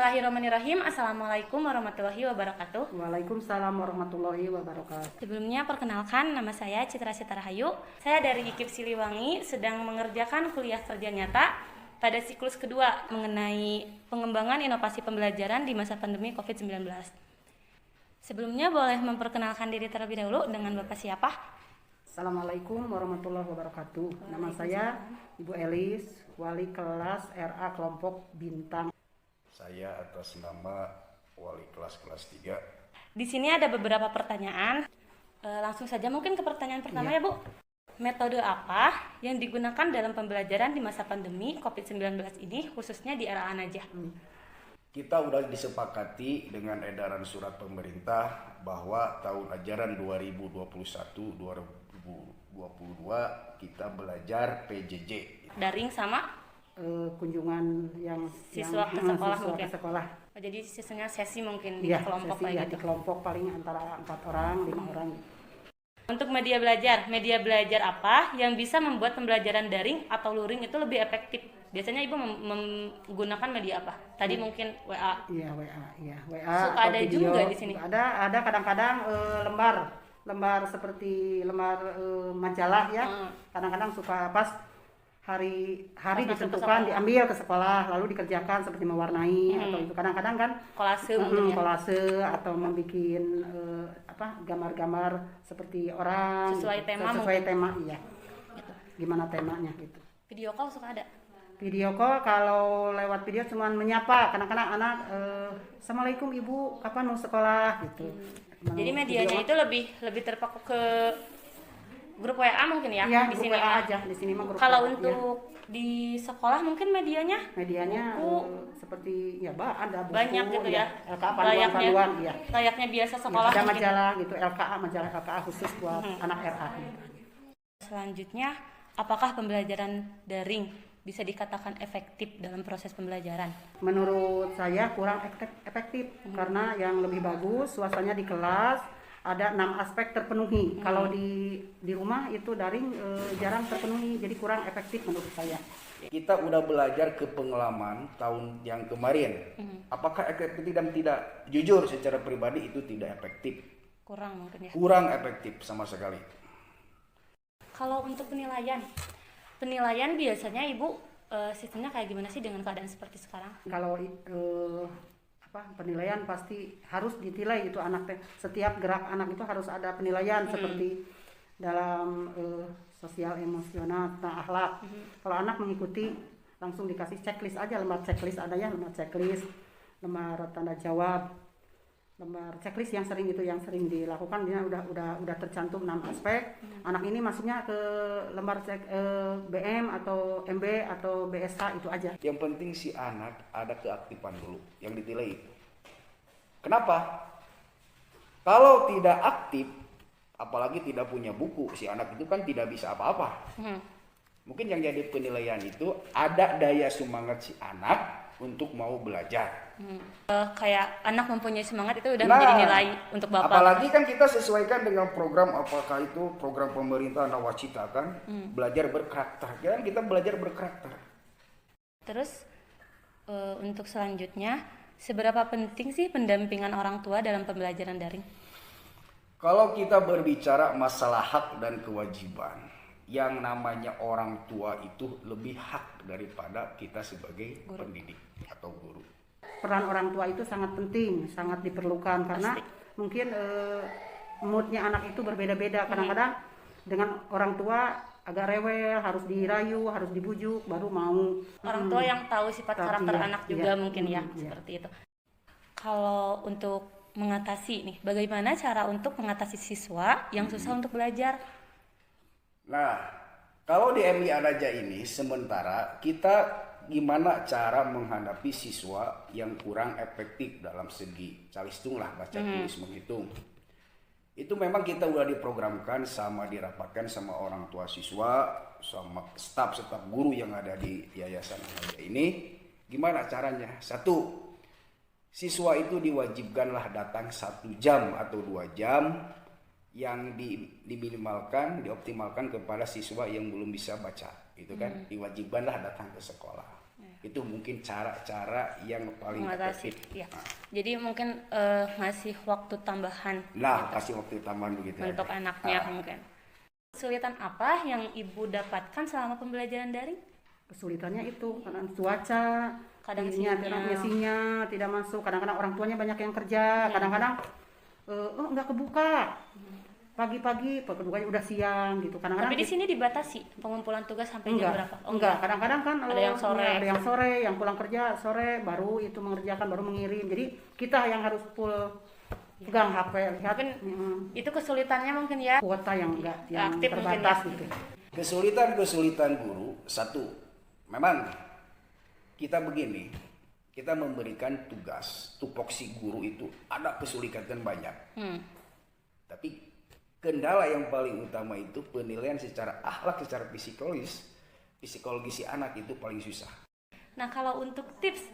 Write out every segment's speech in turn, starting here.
Bismillahirrahmanirrahim. Assalamualaikum warahmatullahi wabarakatuh. Waalaikumsalam warahmatullahi wabarakatuh. Sebelumnya perkenalkan, nama saya Citra Sitarahayu. Saya dari IKIP Siliwangi sedang mengerjakan kuliah kerja nyata pada siklus kedua mengenai pengembangan inovasi pembelajaran di masa pandemi COVID-19. Sebelumnya boleh memperkenalkan diri terlebih dahulu dengan Bapak siapa? Assalamualaikum warahmatullahi wabarakatuh. Nama saya Ibu Elis, wali kelas RA kelompok Bintang. Saya atas nama wali kelas 3. Di sini ada beberapa pertanyaan. Langsung saja mungkin ke pertanyaan pertama ya Bu. Metode apa yang digunakan dalam pembelajaran di masa pandemi COVID-19 ini khususnya di RA Najah? Kita sudah disepakati dengan edaran surat pemerintah bahwa tahun ajaran 2021-2022 kita belajar PJJ. Daring sama Kunjungan yang siswa ke sekolah. Ke Jadi sisanya sesi mungkin di kelompok sesi, kayak di gitu. kelompok paling antara 4 orang, 5 orang. Untuk media belajar apa yang bisa membuat pembelajaran daring atau luring itu lebih efektif? Biasanya Ibu menggunakan media apa? Tadi mungkin WA. Iya, WA. Suka ada video. juga di sini. Ada kadang-kadang lembar seperti lembar majalah ya. Kadang-kadang suka pas hari ditentukan diambil ke sekolah lalu dikerjakan seperti mewarnai atau itu kadang-kadang kan Kolase mungkin ya. kolase atau membuat gambar-gambar seperti orang Sesuai tema iya Gitu. gimana temanya gitu. Video call suka ada? Video call kalau lewat video cuman menyapa kadang-kadang anak Assalamualaikum Ibu kapan mau sekolah gitu. Jadi medianya itu lebih terpaku ke grup WA mungkin ya, Iya, di grup sini WA ya. aja di sini mah grup Kalau WA, untuk di sekolah mungkin medianya seperti ya ada buku banyak gitu ya. LKA panduan iya. Layaknya biasa Ya, sekolah ada mungkin. majalah gitu majalah LKA khusus buat anak RA. Selanjutnya, apakah pembelajaran daring bisa dikatakan efektif dalam proses pembelajaran? Menurut saya kurang efektif karena yang lebih bagus suasananya di kelas ada 6 aspek terpenuhi. Kalau di rumah itu daring jarang terpenuhi, jadi kurang efektif menurut saya. Kita udah belajar ke pengalaman tahun yang kemarin. Apakah efektif dan tidak? Jujur secara pribadi itu tidak efektif. Kurang mungkin ya. Kurang efektif sama sekali. Kalau untuk penilaian biasanya Ibu sistemnya kayak gimana sih dengan keadaan seperti sekarang? Kalau penilaian pasti harus ditilai itu anak setiap gerak anak itu harus ada penilaian seperti dalam sosial emosional tentang akhlak. Kalau anak mengikuti langsung dikasih checklist aja, lembar checklist ada ya, lembar checklist, lembar tanda jawab, lembar checklist yang sering dilakukan dia udah tercantum 6 aspek. Anak ini masuknya ke lembar BM atau MB atau BSK itu aja. Yang penting si anak ada keaktifan dulu yang ditilai. Kenapa? Kalau tidak aktif, apalagi tidak punya buku, si anak itu kan tidak bisa apa-apa. Mungkin yang jadi penilaian itu ada daya semangat si anak untuk mau belajar. Kayak anak mempunyai semangat itu udah menjadi nilai untuk Bapak. Apalagi kan kita sesuaikan dengan program, apakah itu program pemerintah Nawacita kan, belajar berkarakter. Kan kita belajar berkarakter. Terus untuk selanjutnya, seberapa penting sih pendampingan orang tua dalam pembelajaran daring? Kalau kita berbicara masalah hak dan kewajiban, yang namanya orang tua itu lebih hak daripada kita sebagai pendidik atau guru. Peran orang tua itu sangat penting, sangat diperlukan karena mungkin moodnya anak itu berbeda-beda. Kadang-kadang dengan orang tua agak rewel, harus dirayu, harus dibujuk, baru mau. Orang tua yang tahu sifat karakter anak juga mungkin ya, iya. seperti itu. Kalau untuk mengatasi nih, bagaimana cara untuk mengatasi siswa yang susah untuk belajar? Nah, kalau di MI Anaja ini sementara kita gimana cara menghadapi siswa yang kurang efektif dalam segi calistung lah, baca tulis menghitung. Itu memang kita udah diprogramkan sama dirapatkan sama orang tua siswa, sama staf guru yang ada di Yayasan Anaja ini. Gimana caranya? 1, siswa itu diwajibkanlah datang 1 jam atau 2 jam yang diminimalkan, dioptimalkan kepada siswa yang belum bisa baca. Itu kan diwajibkanlah datang ke sekolah. Itu mungkin cara-cara yang paling mengatasi efektif. ya. Jadi mungkin ngasih waktu tambahan Nah, kasih waktu tambahan begitu ya. untuk anaknya mungkin. Kesulitan apa yang ibu dapatkan selama pembelajaran daring? Kesulitannya itu karena cuaca, Kadang sinyal tidak masuk. Kadang-kadang orang tuanya banyak yang kerja, kadang-kadang nggak kebuka. Pagi-pagi kedukanya udah siang gitu. Kadang-kadang Tapi di sini dibatasi pengumpulan tugas sampai jam berapa? enggak. Kadang-kadang kan Ada yang sore. ada yang sore, yang pulang kerja sore baru itu mengerjakan, baru mengirim. Jadi kita yang harus full pegang HP, lihat Itu kesulitannya mungkin ya. kuota yang Aktif terbatas mungkin gitu. Kesulitan guru, satu, memang kita begini, kita memberikan tugas, tupoksi guru itu ada kesulitan banyak. Tapi kendala yang paling utama itu penilaian secara akhlak, secara psikologi si anak itu paling susah. Nah, kalau untuk tips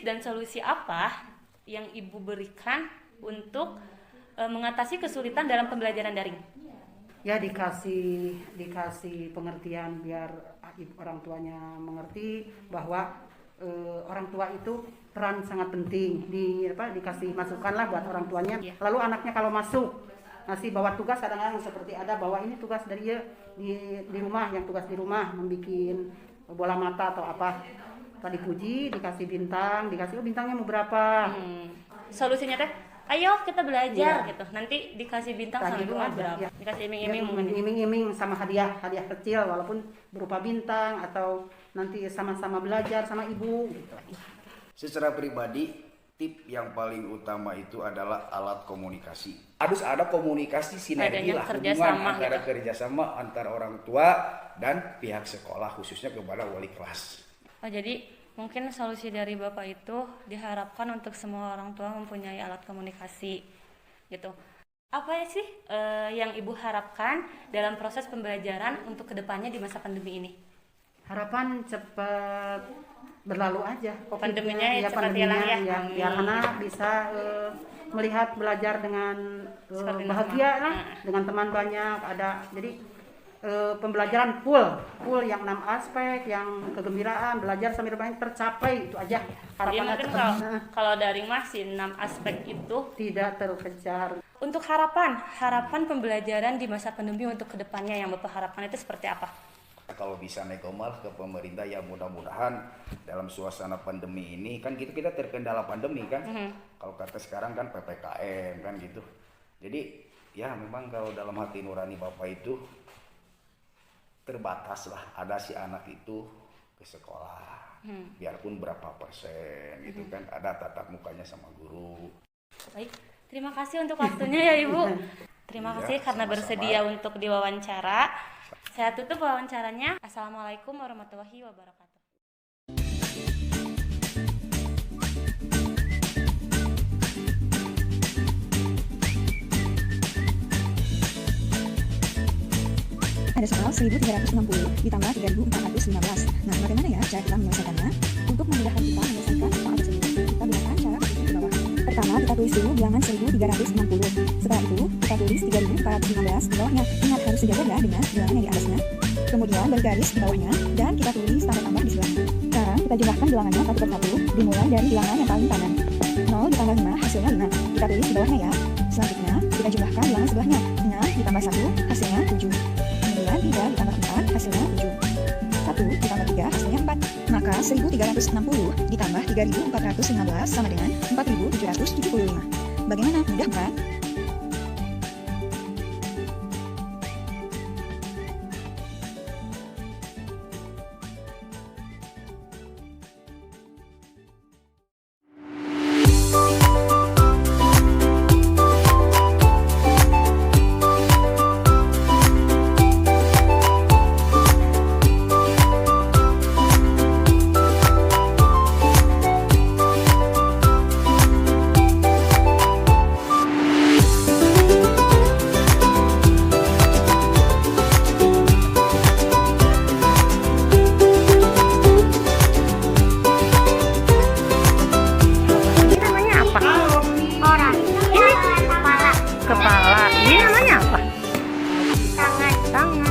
dan solusi apa yang ibu berikan untuk mengatasi kesulitan dalam pembelajaran daring? Ya dikasih pengertian biar orang tuanya mengerti bahwa orang tua itu peran sangat penting, dikasih masukan lah buat orang tuanya. Lalu anaknya kalau masuk ngasih bawa tugas, kadang-kadang seperti ada bahwa ini tugas dari dia di rumah, yang tugas di rumah membikin bola mata atau apa, tadi puji dikasih bintang, bintangnya mau berapa. Solusinya teh, ayo kita belajar gitu. Nanti dikasih bintang sama ibu berapa? Ya. Dikasih iming-iming mungkin. Iming-iming sama hadiah kecil walaupun berupa bintang, atau nanti sama-sama belajar sama ibu gitu. Secara pribadi, tip yang paling utama itu adalah alat komunikasi. Harus ada komunikasi sinergi lah, hubungan antara kerjasama antara orang tua dan pihak sekolah, khususnya kepada wali kelas. Oh, jadi mungkin solusi dari Bapak itu diharapkan untuk semua orang tua mempunyai alat komunikasi gitu. Apa sih yang Ibu harapkan dalam proses pembelajaran untuk kedepannya di masa pandemi ini? Harapan cepat berlalu aja. Pandeminya ya cepat hilang ya. Biar anak bisa melihat belajar dengan bahagia lah, dengan teman banyak ada. Jadi pembelajaran full yang 6 aspek, yang kegembiraan, belajar sambil bermain tercapai, itu aja harapan. Mungkin kalau daring masih 6 aspek itu tidak terkejar. Untuk harapan pembelajaran di masa pandemi untuk kedepannya yang Bapak harapkan itu seperti apa? Kalau bisa nekomal ke pemerintah, ya mudah-mudahan dalam suasana pandemi ini kan kita terkendala pandemi kan. Kalau kata sekarang kan PPKM kan gitu. Jadi ya memang kalau dalam hati nurani Bapak itu terbatas lah, ada si anak itu ke sekolah, biarpun berapa persen gitu kan, ada tatap mukanya sama guru. Baik, terima kasih untuk waktunya ya Ibu. Terima kasih karena sama-sama. bersedia untuk diwawancara. Saya tutup wawancaranya. Assalamualaikum warahmatullahi wabarakatuh. Ada soal 1360 ditambah 3415. Nah, bagaimana ya cara kita menyelesaikannya? Untuk memudahkan kita menyelesaikan soal tersebut, kita gunakan cara berikut di bawah. Pertama, kita tulis dulu bilangan 1360. Setelah itu, kita tulis 3415 di bawahnya. Ingat, harus sejajar ya dengan bilangan yang di atasnya. Kemudian bergaris di bawahnya, dan kita tulis tambah-tambah di sebelahnya. Sekarang, kita jumlahkan bilangannya satu persatu, dimulai dari bilangan yang paling kanan. 0 ditambah 5 hasilnya 5. Kita tulis di bawahnya ya. Selanjutnya, kita jumlahkan bilangan sebelahnya. 6 ditambah 1 hasilnya 7. 3 ditambah 4 hasilnya 7. 1 ditambah 3 hasilnya 4. Maka 1360 ditambah 3415 sama dengan 4775. Bagaimana? Mudah bukan? Ini namanya apa? Orang. Ini kepala. Kepala. Ini namanya apa? Tangan. Tangan.